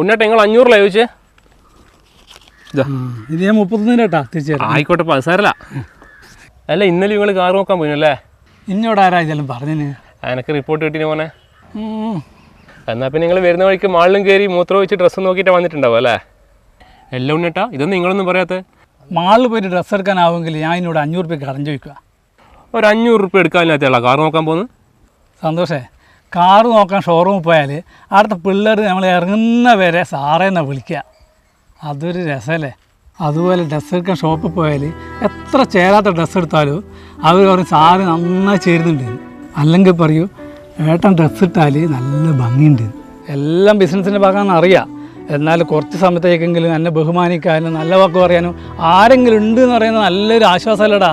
ഉണ്ണേട്ടാ നിങ്ങൾ 500 ചോദിച്ചേ? ഇത് ഞാൻ 31 കേട്ടാ തീർച്ചയായിട്ടും. ആയിക്കോട്ടെ, സാരല്ല. അല്ല, ഇന്നലെ നിങ്ങൾ കാർ നോക്കാൻ പോയിനല്ലേ? ഇന്നോട് ആരാ ഇതെല്ലാം പറഞ്ഞിന്? എനിക്ക് റിപ്പോർട്ട് കിട്ടിന് മോനെ. എന്നാൽ പിന്നെ നിങ്ങൾ വരുന്ന വഴിക്ക് മാളിലും കയറി മൂത്രം വെച്ച് ഡ്രസ്സ് നോക്കിയിട്ട് വന്നിട്ടുണ്ടാവും അല്ലേ? എല്ലാം ഉണ്ണേട്ടാ, ഇതൊന്നും നിങ്ങളൊന്നും പറയാത്തത്. മാളിൽ പോയിട്ട് ഡ്രസ്സ് എടുക്കാനാവുമെങ്കിൽ ഞാൻ എന്നോട് 500 രൂപയ്ക്ക് കടം ചോദിക്കുക. ഒരു 500 റുപ്യ എടുക്കാനില്ലാത്തയാളാ കാർ നോക്കാൻ പോകുന്നത്? സന്തോഷേ, കാറ് നോക്കാൻ ഷോറൂമിൽ പോയാൽ അവിടുത്തെ പിള്ളേർ നമ്മൾ ഇറങ്ങുന്ന വരെ സാറേന്നാണ് വിളിക്കുക. അതൊരു രസമല്ലേ? അതുപോലെ ഡ്രസ്സ് എടുക്കാൻ ഷോപ്പിൽ പോയാൽ എത്ര ചേരാത്ത ഡ്രസ്സ് എടുത്താലും അവർ പറയും സാറ് നന്നായി ചേരുന്നുണ്ട്. അല്ലെങ്കിൽ പറയൂ ഏട്ടൻ ഡ്രസ്സ് ഇട്ടാൽ നല്ല ഭംഗിയുണ്ട്. എല്ലാം ബിസിനസ്സിൻ്റെ ഭാഗമാണെന്ന് അറിയാം. എന്നാൽ കുറച്ച് സമയത്തേക്കെങ്കിലും എന്നെ ബഹുമാനിക്കാനും നല്ല വാക്ക് പറയാനും ആരെങ്കിലും ഉണ്ട് എന്ന് പറയുന്നത് നല്ലൊരു ആശ്വാസമല്ലടാ.